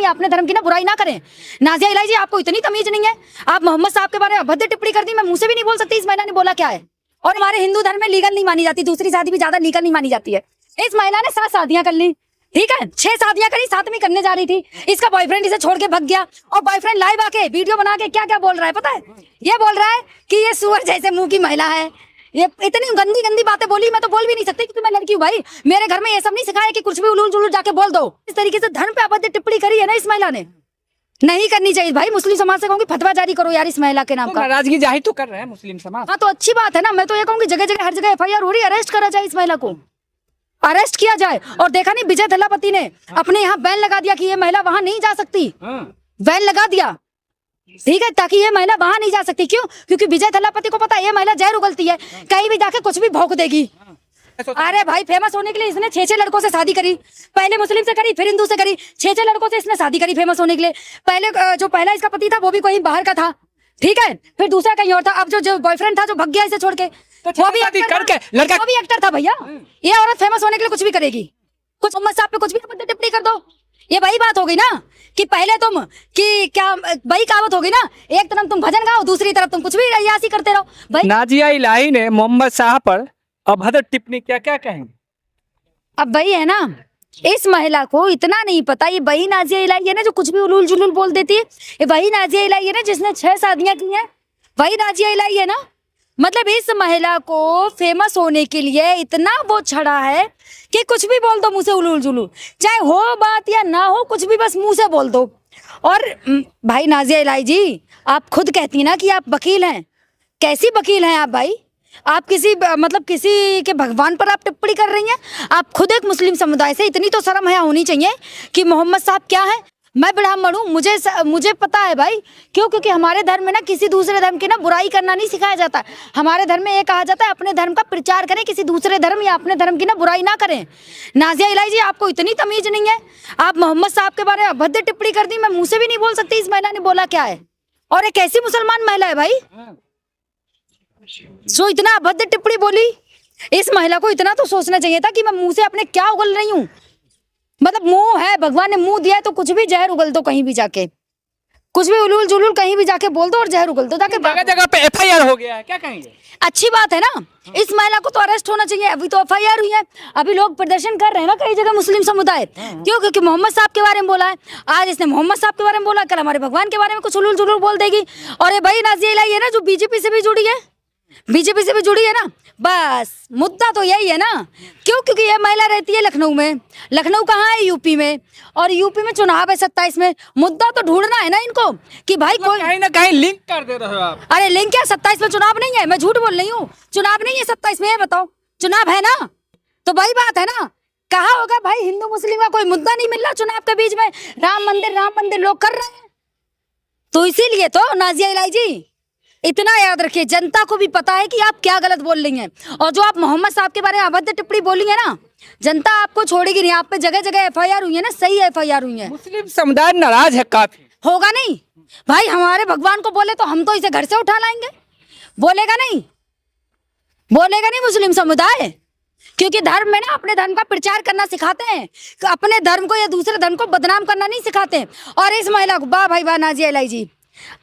या अपने धर्म की ना बुराई ना करें। नाजिया इलाही जी, आपको इतनी तमीज नहीं है, आप मोहम्मद साहब के बारे में अभद्र टिप्पणी कर दी, मैं मुंह से भी नहीं बोल सकती इस महिला ने बोला क्या है। और हमारे हिंदू धर्म में लीगल नहीं मानी जाती, दूसरी शादी भी ज्यादा लीगल नहीं मानी जाती है। इस महिला ने 7 शादियां कर ली, ठीक है, 6 शादियां करी, 7वीं करने जा रही थी, इसका बॉयफ्रेंड इसे छोड़ के भाग गया। और बॉयफ्रेंड लाइव आके वीडियो बना के क्या क्या बोल रहा है पता है? ये बोल रहा है कि ये सुअर जैसे मुंह की महिला है। ये इतनी गंदी गंदी बातें बोली, मैं तो बोल भी नहीं सकती क्योंकि मैं लड़की हूँ भाई। मेरे घर में ये सब नहीं सिखाया कि कुछ भी उलूल जुलूल जाके बोल दो। इस तरीके से धर्म पे अभद्र टिप्पणी करी है ना इस महिला ने, नहीं करनी चाहिए भाई। मुस्लिम समाज से कहूँगी फतवा जारी करो यार इस महिला के नाम का। नाराजगी जाहिर तो कर रहे हैं मुस्लिम समाज। हाँ तो अच्छी बात है ना, मैं तो ये कहूँगी जगह जगह हर जगह FIR हो रही है, अरेस्ट करा जाए इस महिला को, अरेस्ट किया जाए। और देखा नहीं विजय थलापति ने अपने यहाँ बैन लगा दिया कि ये महिला वहां नहीं जा सकती, बैन लगा दिया, ठीक है, ताकि ये महिला वहां नहीं जा सकती। क्यों? क्योंकि विजय थलापति को पता है ये महिला जहर उगलती है, कहीं भी जाके कुछ भी भौंक देगी। अरे भाई फेमस होने के लिए इसने 6 लड़कों से शादी करी, पहले मुस्लिम से करी, फिर हिंदू से करी, 6 लड़कों से इसने शादी करी फेमस होने के लिए। पहले जो पहला इसका पति था वो भी कोई बाहर का था, ठीक है, फिर दूसरा कहीं और था। अब जो बॉयफ्रेंड था जो भाग गया इसे छोड़ के, वो भी एक्टर था भैया। ये औरत फेमस होने के लिए कुछ भी करेगी, कुछ मोहम्मद साहब पे कुछ भी टिप्पणी कर दो। ये वही बात होगी ना कि पहले तुम कि क्या वही कहावत होगी ना, एक तरफ तुम भजन गाओ, दूसरी तरफ तुम कुछ भी अय्यासी करते रहो भाई। नाजिया इलाही ने मोहम्मद साहब पर अभद्र टिप्पणी क्या क्या कहेंगे? अब वही है ना, इस महिला को इतना नहीं पता, ये वही नाजिया इलाही है ना जो कुछ भी उलूल जुलूल बोल देती है। ये वही नाजिया इलाही है ना जिसने 6 शादियां की हैं, वही नाजिया इलाही है ना। मतलब इस महिला को फेमस होने के लिए इतना वो छड़ा है कि कुछ भी बोल दो मुंह से उलूल जुलूल, चाहे हो बात या ना हो, कुछ भी बस मुंह से बोल दो। और भाई नाजिया इलाही जी, आप खुद कहती ना कि आप वकील हैं, कैसी वकील हैं आप भाई? आप किसी मतलब किसी के भगवान पर आप टिप्पणी कर रही हैं? आप खुद एक मुस्लिम समुदाय से, इतनी तो शर्म हया होनी चाहिए कि मोहम्मद साहब क्या है, मैं ब्राह्मण हूँ, मुझे पता है भाई। क्यों? क्योंकि हमारे धर्म में ना किसी दूसरे धर्म की ना बुराई करना नहीं सिखाया जाता। हमारे धर्म में ये कहा जाता है अपने धर्म का प्रचार करें, किसी दूसरे धर्म या अपने धर्म की ना बुराई ना करें। नाजिया इलाही जी, आपको इतनी तमीज नहीं है, आप मोहम्मद साहब के बारे में अभद्र टिप्पणी कर दी, मैं मुंह से भी नहीं बोल सकती इस महिला ने बोला क्या है। और एक ऐसी मुसलमान महिला है भाई जो इतना अभद्र टिप्पणी बोली। इस महिला को इतना तो सोचना चाहिए था कि मैं मुंह से अपने क्या उगल रही हूँ। मतलब मुंह है, भगवान ने मुंह दिया है तो कुछ भी जहर उगल दो, कहीं भी जाके कुछ भी उलूल जुलूल कहीं भी जाके बोल दो और जहर उगल दो, जाके जगह जगह पे FIR हो गया है, क्या कहेंगे? अच्छी बात है ना, इस महिला को तो अरेस्ट होना चाहिए। अभी तो FIR हुई है, अभी लोग प्रदर्शन कर रहे हैं ना कई जगह मुस्लिम समुदाय। क्यों? क्योंकि मोहम्मद साहब के बारे में बोला है, आज इसने मोहम्मद साहब के बारे में बोला, कल हमारे भगवान के बारे में कुछ उलूल जुलूल बोल देगी। और ये भाई नाजिया इलाही है ना जो बीजेपी से भी जुड़ी है, बीजेपी से भी जुड़ी है ना, बस मुद्दा तो यही है ना। क्यों? क्योंकि ये महिला रहती है लखनऊ में, लखनऊ कहाँ है? यूपी में, और यूपी में चुनाव है 27 में। मुद्दा तो ढूंढना है ना इनको कि भाई कोई कहीं ना कहीं लिंक कर दे रहे हो आप। अरे लिंक क्या, 27 में चुनाव नहीं है, मैं झूठ बोल रही हूँ, चुनाव नहीं है 27 में, ये बताओ चुनाव है ना, तो वही बात है ना। कहा होगा भाई हिंदू मुस्लिम का कोई मुद्दा नहीं मिल रहा चुनाव के बीच में, राम मंदिर लोग कर रहे हैं। तो इसीलिए तो नाजिया इलाही जी, इतना याद रखिए, जनता को भी पता है कि आप क्या गलत बोल रही हैं। और जो आप मोहम्मद साहब के बारे में अभद्र टिप्पणी बोली है ना, जनता आपको छोड़ेगी नहीं। आप पे जगह जगह FIR हुई है ना, सही FIR हुई है। मुस्लिम समुदाय नाराज है काफी। होगा नहीं भाई, हमारे भगवान को बोले तो हम तो इसे घर से उठा लाएंगे, बोलेगा नहीं, बोलेगा नहीं मुस्लिम समुदाय। क्योंकि धर्म में ना अपने धर्म का प्रचार करना सिखाते हैं, अपने धर्म को या दूसरे धर्म को बदनाम करना नहीं सिखाते। और इस महिला को वाह भाई वाह, नाजिया इलाही जी,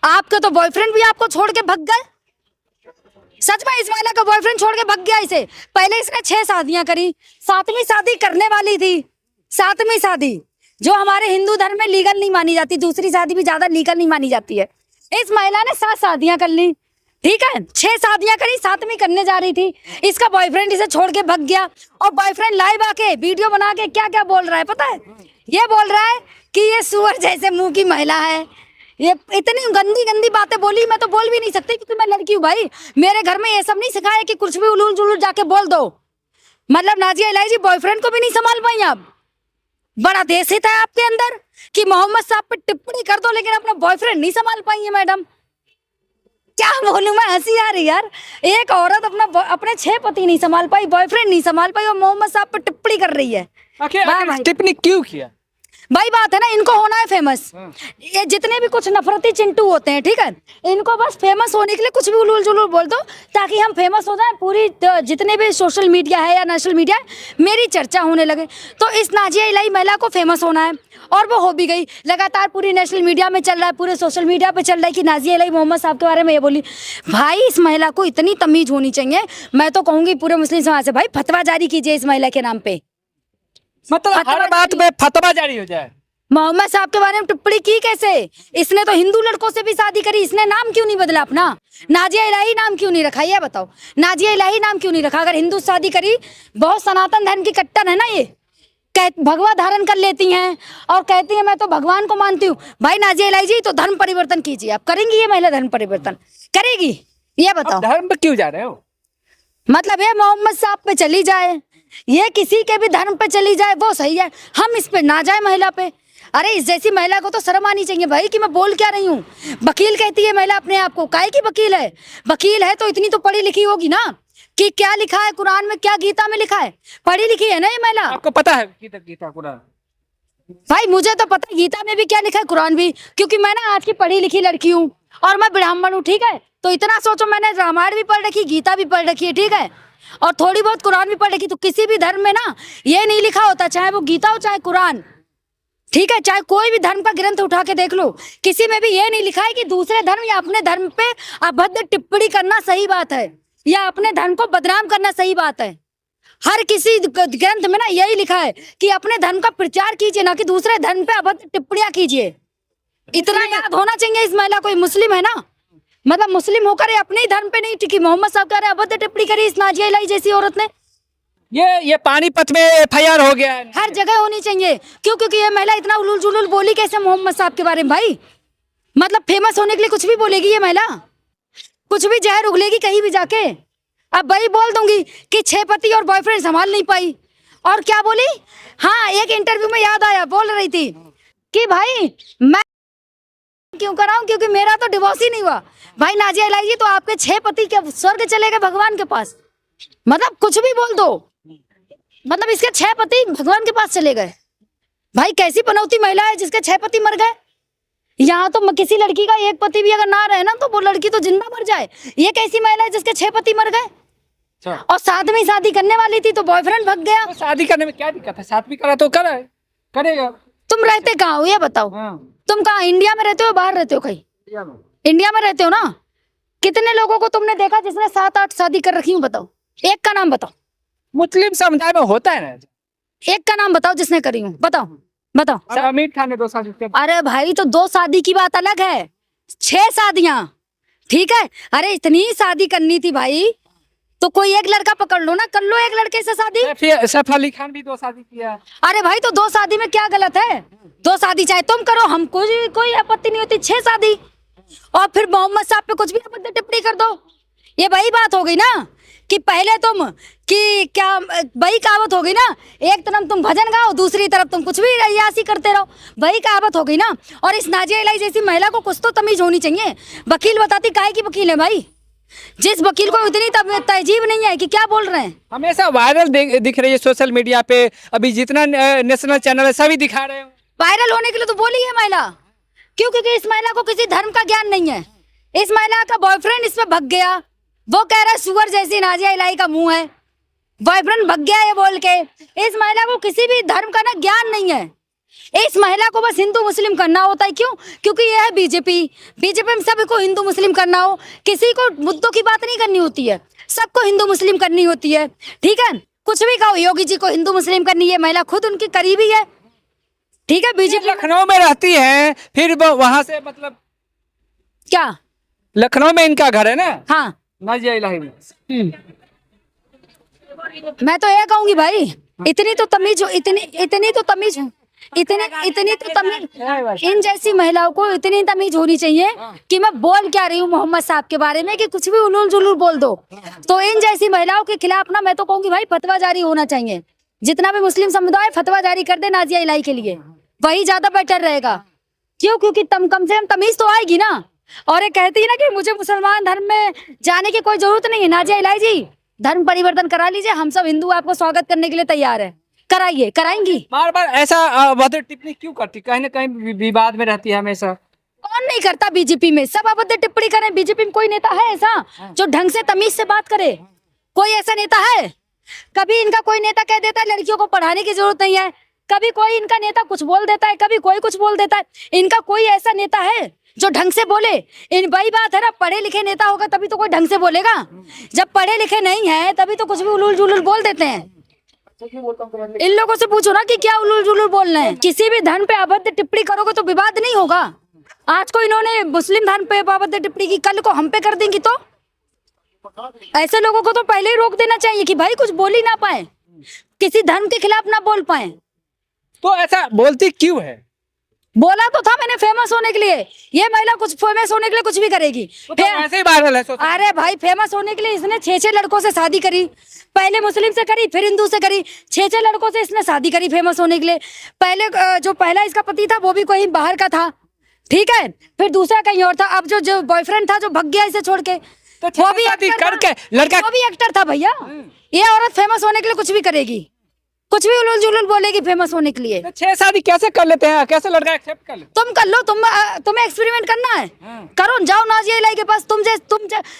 आपके तो बॉयफ्रेंड भी आपको छोड़ के भाग गए। सच में इस महिला का बॉयफ्रेंड छोड़ के भाग गया इसे। पहले इसने 6 शादियां करी, 7वीं शादी करने वाली थी, 7वीं शादी जो हमारे हिंदू धर्म में लीगल नहीं मानी जाती, दूसरी शादी भी ज्यादा लीगल नहीं मानी जाती है। इस महिला ने 7 शादियां कर ली, ठीक है, 6 शादियां करी, 7वीं करने जा रही थी, इसका बॉयफ्रेंड इसे छोड़ के भाग गया। और बॉयफ्रेंड लाइव आके वीडियो बना के क्या क्या बोल रहा है पता है? ये बोल रहा है कि ये सुअर जैसे मुंह की महिला है। ये इतनी गंदी गंदी बातें बोली, मैं तो बोल भी नहीं सकती क्योंकि मैं लड़की हूँ भाई। मेरे घर में ये सब नहीं सिखाया कि कुछ भी उलूल जुलूल जाके बोल दो। मतलब नाजिया इलाही जी बॉयफ्रेंड को भी नहीं संभाल पाई आप। बड़ा देशित है आपके अंदर कि मोहम्मद साहब पे टिप्पणी कर दो, लेकिन अपना बॉयफ्रेंड नहीं संभाल पाई है मैडम। क्या बोलूं मैं, हंसी आ रही यार। एक औरत अपने 6 पति नहीं संभाल पाई, बॉयफ्रेंड नहीं संभाल पाई, और मोहम्मद साहब पे टिप्पणी कर रही है। आखिर टिप्पणी क्यों किया? भाई बात है ना, इनको होना है फेमस। ये जितने भी कुछ नफरती चिंटू होते हैं, ठीक है, इनको बस फेमस होने के लिए कुछ भी उलूल जुलूल बोल दो ताकि हम फेमस हो जाए। पूरी जितने भी सोशल मीडिया है या नेशनल मीडिया है, मेरी चर्चा होने लगे। तो इस नाजिया इलाही महिला को फेमस होना है और वो हो भी गई। लगातार पूरी नेशनल मीडिया में चल रहा है, पूरे सोशल मीडिया पे चल रहा है कि नाजिया इलाही मोहम्मद साहब के बारे में ये बोली। भाई इस महिला को इतनी तमीज होनी चाहिए। मैं तो कहूँगी पूरे मुस्लिम समाज से, भाई फतवा जारी कीजिए इस महिला के नाम पे। मतलब हर बात में फतवा जारी हो जाए। मोहम्मद साहब के बारे में टिप्पणी की कैसे? इसने तो हिंदू लड़कों से भी शादी करी, इसने नाम क्यों नहीं बदला अपना? नाजिया इलाही नाम क्यों नहीं रखा, ये बताओ। नाजिया इलाही नाम क्यों नहीं रखा? अगर हिंदू शादी करी, बहुत सनातन धर्म की कट्टर है ना ये, भगवा धारण कर लेती हैं और कहती है मैं तो भगवान को मानती हूँ। भाई नाजिया इलाही जी तो धर्म परिवर्तन कीजिए। आप करेंगी ये महिला धर्म परिवर्तन करेगी? ये बताओ। धर्म पे क्यों जा रहे हो? मतलब ये मोहम्मद साहब पे चली जाए, ये किसी के भी धर्म पे चली जाए वो सही है, हम इस पे ना जाए महिला पे। अरे इस जैसी महिला को तो शर्म आनी चाहिए भाई कि मैं बोल क्या रही हूँ। वकील कहती है महिला अपने आप को, काहे की वकील है? वकील है तो इतनी तो पढ़ी लिखी होगी ना कि क्या लिखा है कुरान में, क्या गीता में लिखा है। पढ़ी लिखी है ना ये महिला। आपको पता है गीता कुरान? भाई मुझे तो पता है गीता में भी क्या लिखा है, कुरान भी, क्योंकि मैं ना आज की पढ़ी लिखी लड़की हूँ और मैं ब्राह्मण हूँ, ठीक है। तो इतना सोचो, मैंने रामायण भी पढ़ रखी, गीता भी पढ़ रखी है, ठीक है, और थोड़ी बहुत कुरान भी पढ़ रखी। तो किसी भी धर्म में ना ये नहीं लिखा होता, चाहे वो गीता हो चाहे कुरान, ठीक है, चाहे कोई भी धर्म का ग्रंथ उठा के देख लो, किसी में भी ये नहीं लिखा है कि दूसरे धर्म या अपने धर्म पे अभद्र टिप्पणी करना सही बात है या अपने धर्म को बदनाम करना सही बात है। हर किसी ग्रंथ में ना यही लिखा है कि अपने धर्म का प्रचार कीजिए, ना कि दूसरे धर्म पे अभद्र टिप्पणियां कीजिए। इतना याद होना चाहिए इस महिला को। मुस्लिम है ना, मतलब मुस्लिम होकर अपने ही धर्म पे नहीं टिकी। मोहम्मद साहब कह रहे अभद्र टिप्पणी करी इस नाजिया इलाही जैसी औरत ने। ये पानीपत में FIR हो गया है। हर जगह होनी चाहिए। क्यों? क्योंकि ये महिला इतना उलूल जुलूल बोली कैसे मोहम्मद साहब के बारे में भाई? मतलब फेमस होने के लिए कुछ भी बोलेगी ये महिला, कुछ भी जहर उगलेगी कहीं भी जाके। अब वही बोल दूंगी कि 6 पति और बॉयफ्रेंड संभाल नहीं पाई। और क्या बोली? हाँ, एक इंटरव्यू में याद आया, बोल रही थी कि भाई मैं क्यों कराऊं, क्योंकि मेरा तो डिवोर्स ही नहीं हुआ। भाई नाजिया इलाही जी तो आपके 6 पति के स्वर्ग चले गए भगवान के पास। मतलब कुछ भी बोल दो, मतलब इसके 6 पति भगवान के पास चले गए। भाई कैसी पनौती महिला है जिसके 6 पति मर गए। यहाँ तो किसी लड़की का एक पति भी अगर ना रहे ना तो वो लड़की तो जिंदा मर जाए। ये कैसी महिला है जिसके 6 पति मर गए? और 7वीं शादी करने वाली थी तो बॉयफ्रेंड भाग गया। तो शादी करने में क्या दिक्कत है? 7वीं करा तो करेगा। तुम रहते कहाँ हो ये बताओ? तुम कहाँ, इंडिया में रहते हो बाहर रहते हो? कहीं इंडिया में रहते हो ना। कितने लोगों को तुमने देखा जिसने 7-8 शादी कर रखी हूँ? बताओ, एक का नाम बताओ। मुस्लिम समुदाय में होता है ना, एक का नाम बताओ जिसने करी हूँ, बताओ बताओ। आमिर खान ने 2 शादी की। अरे भाई तो 2 शादी की बात अलग है, 6 शादियां, ठीक है। अरे इतनी शादी करनी थी भाई तो कोई एक लड़का पकड़ लो ना, कर लो एक लड़के से शादी। सैफ अली खान भी 2 शादी किया। अरे भाई तो 2 शादी में क्या गलत है? 2 शादी चाहे तुम करो, हमको कोई आपत्ति नहीं होती। 6 शादी और फिर मोहम्मद साहब पे कुछ भी आपत्ति टिप्पणी कर दो। ये वही बात हो गई ना कि पहले तुम कि क्या, वही कहावत हो गई ना, एक तरफ तुम भजन गाओ दूसरी तरफ तुम कुछ भी अय्यासी करते रहो। वही कहावत हो गई ना। और इस नाजिया इलाही जैसी महिला को कुछ तो तमीज होनी चाहिए। वकील बताती काहे की वकील है भाई? जिस वकील को इतनी तहजीब नहीं है कि क्या बोल रहे हैं। हमेशा वायरल दिख रही है सोशल मीडिया पे, अभी जितना नेशनल चैनल है सभी दिखा रहे हैं। वायरल होने के लिए तो बोली है महिला। क्यों? क्योंकि इस महिला को किसी धर्म का ज्ञान नहीं है। इस महिला का बॉयफ्रेंड इस पे भग गया, वो कह रहा है सुअर जैसी नाजिया इलाही का मुंह है, बॉयफ्रेंड भग गया ये बोल के। इस महिला को किसी भी धर्म का ना ज्ञान नहीं है। इस महिला को बस हिंदू मुस्लिम करना होता है। क्यों? क्योंकि ये है बीजेपी में सभी को हिंदू मुस्लिम करना हो, किसी को मुद्दों की बात नहीं करनी होती है, सबको हिंदू मुस्लिम करनी होती है, ठीक है। कुछ भी कहो, योगी जी को हिंदू मुस्लिम करनी है, महिला खुद उनकी करीबी है, ठीक है। बीजेपी लखनऊ में रहती है, फिर वहां से मतलब क्या लखनऊ में इनका घर है ना? हाँ, नाजिया इलाही में। मैं तो ये कहूंगी भाई इतनी तो तमीज हो, इतनी तो तमीज इन जैसी महिलाओं को इतनी तमीज होनी चाहिए कि मैं बोल क्या रही हूँ मोहम्मद साहब के बारे में कि कुछ भी उलूल जुलूल बोल दो। तो इन जैसी महिलाओं के खिलाफ ना मैं तो कहूंगी भाई फतवा जारी होना चाहिए। जितना भी मुस्लिम समुदाय फतवा जारी कर दे नाजिया इलाही के लिए, वही ज्यादा बेटर रहेगा। क्यों? क्योंकि कम से कम तमीज तो आएगी ना। और ये कहती है ना कि मुझे मुसलमान धर्म में जाने की कोई जरूरत नहीं है। नाजिया इलाही जी धर्म परिवर्तन करा लीजिए, हम सब हिंदू आपको स्वागत करने के लिए तैयार है। कराइए, कराएंगी। बार बार ऐसा अभद्र टिप्पणी क्यों करती, कहीं ना कहीं विवाद में रहती है हमेशा। कौन नहीं करता बीजेपी में, सब अभद्र टिप्पणी करें। बीजेपी में कोई नेता है ऐसा जो ढंग से तमीज से बात करे? कोई ऐसा नेता है? कभी इनका कोई नेता कह देता है लड़कियों को पढ़ाने की जरूरत नहीं है, कभी कोई इनका नेता कुछ बोल देता है, कभी कोई कुछ बोल देता है। इनका कोई ऐसा नेता है जो ढंग से बोले? इन वही बात है ना, पढ़े लिखे नेता होगा तभी तो कोई ढंग से बोलेगा। जब पढ़े लिखे नहीं है तभी तो कुछ भी उलूल जुलूल बोल देते हैं। इन लोगों से पूछो ना कि क्या उलूल जुलूल बोल रहे हैं। किसी भी धर्म पे अभद्र टिप्पणी करोगे तो विवाद नहीं होगा। आज को इन्होंने मुस्लिम धर्म पे अभद्र टिप्पणी की, कल को हम पे कर देंगी तो ऐसे लोगों को तो पहले ही रोक देना चाहिए कि भाई कुछ बोल ही ना पाए, किसी धर्म के खिलाफ ना बोल पाए। तो ऐसा बोलती क्यों है? बोला तो था मैंने फेमस होने के लिए। ये महिला कुछ फेमस होने के लिए कुछ भी करेगी। तो ऐसे ही वायरल है सोशल। अरे भाई फेमस होने के लिए इसने 6 लड़कों से शादी करी, पहले मुस्लिम से करी फिर हिंदू से करी, 6 लड़कों से इसने शादी करी फेमस होने के लिए। पहले जो पहला इसका पति था वो भी कोई बाहर का था, ठीक है, फिर दूसरा कहीं और था। अब जो बॉयफ्रेंड था जो भग गया इसे छोड़ के, तो वो भी शादी एक्टर करके था। लड़का वो भी एक्टर था भैया। ये औरत फेमस होने के लिए कुछ भी करेगी, कुछ भी उलूल जुलूल बोलेगी फेमस होने के लिए। तो 6 शादी कैसे कर लेते हैं, कैसे लड़का एक्सेप्ट कर लेते? तुम कर लो, तुम्हें एक्सपेरिमेंट करना है, करो, जाओ नाजिया इलाही के पास।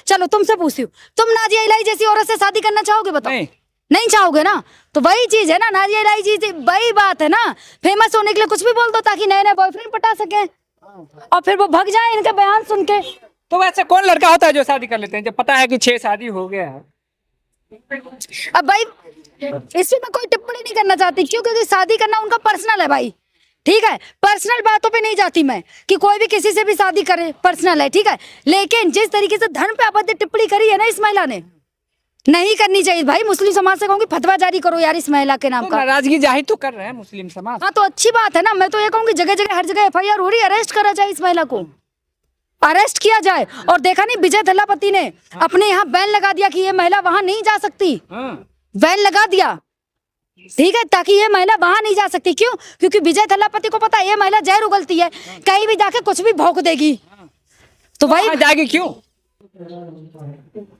चलो तुमसे पूछती हूँ, तुम नाजिया इलाही जैसी औरत से शादी करना चाहोगे? बताओ। नहीं चाहोगे ना, तो वही चीज है ना, नाजिया इलाही जी वही बात है ना। फेमस होने के लिए कुछ भी बोल दो ताकि नए नए बॉयफ्रेंड पटा सके और फिर वो भग जाए इनके बयान सुन के। तो वैसे कौन लड़का होता है जो शादी कर लेते हैं जब पता है कि 6 शादी हो गया है? अब भाई इसमें मैं कोई टिप्पणी नहीं करना चाहती, क्योंकि शादी करना उनका पर्सनल है भाई, ठीक है। पर्सनल बातों पे नहीं जाती मैं कि कोई भी किसी से भी शादी करे, पर्सनल है, ठीक है। लेकिन जिस तरीके से धर्म पे अभद्र टिप्पणी करी है ना इस महिला ने, नहीं करनी चाहिए भाई। मुस्लिम समाज से कहूंगी फतवा जारी करो यार इस महिला के नाम तो का। नाराजगी जाहिर तो कर रहे हैं मुस्लिम समाज। हाँ तो अच्छी बात है ना। मैं तो ये कहूंगी जगह जगह हर जगह FIR हो रही है, अरेस्ट करा जाए इस महिला को, अरेस्ट किया जाए। और देखा नहीं विजय थलापति ने अपने यहाँ बैन लगा दिया कि ये महिला वहां नहीं जा सकती, बैन लगा दिया, ठीक है, ताकि ये महिला वहां नहीं जा सकती। क्यों? क्योंकि विजय थलापति को पता है ये महिला जहर उगलती है, कहीं भी जाके कुछ भी भौंक देगी। तो भाई जाएगी क्यों?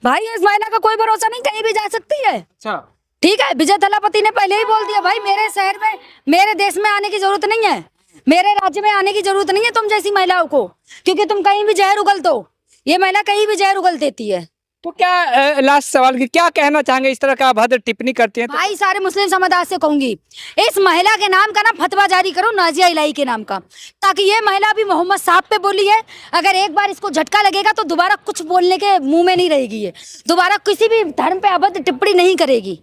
भाई इस महिला का कोई भरोसा नहीं, कहीं भी जा सकती है। अच्छा, ठीक है, विजय थलापति ने पहले ही बोल दिया भाई मेरे शहर में, मेरे देश में आने की जरूरत नहीं है, मेरे राज्य में आने की जरूरत नहीं है तुम जैसी महिलाओं को, क्योंकि तुम कहीं भी जहर उगल दो। ये महिला कहीं भी जहर उगल देती है। तो क्या लास्ट सवाल की क्या कहना चाहेंगे, इस तरह का अभद्र टिप्पणी करती है तो? भाई सारे मुस्लिम समुदाय से कहूंगी इस महिला के नाम का ना फतवा जारी करो नाजिया इलाही के नाम का, ताकि ये महिला भी मोहम्मद साहब पे बोली है। अगर एक बार इसको झटका लगेगा तो दोबारा कुछ बोलने के मुंह में नहीं रहेगी, ये दोबारा किसी भी धर्म पे अभद्र टिप्पणी नहीं करेगी।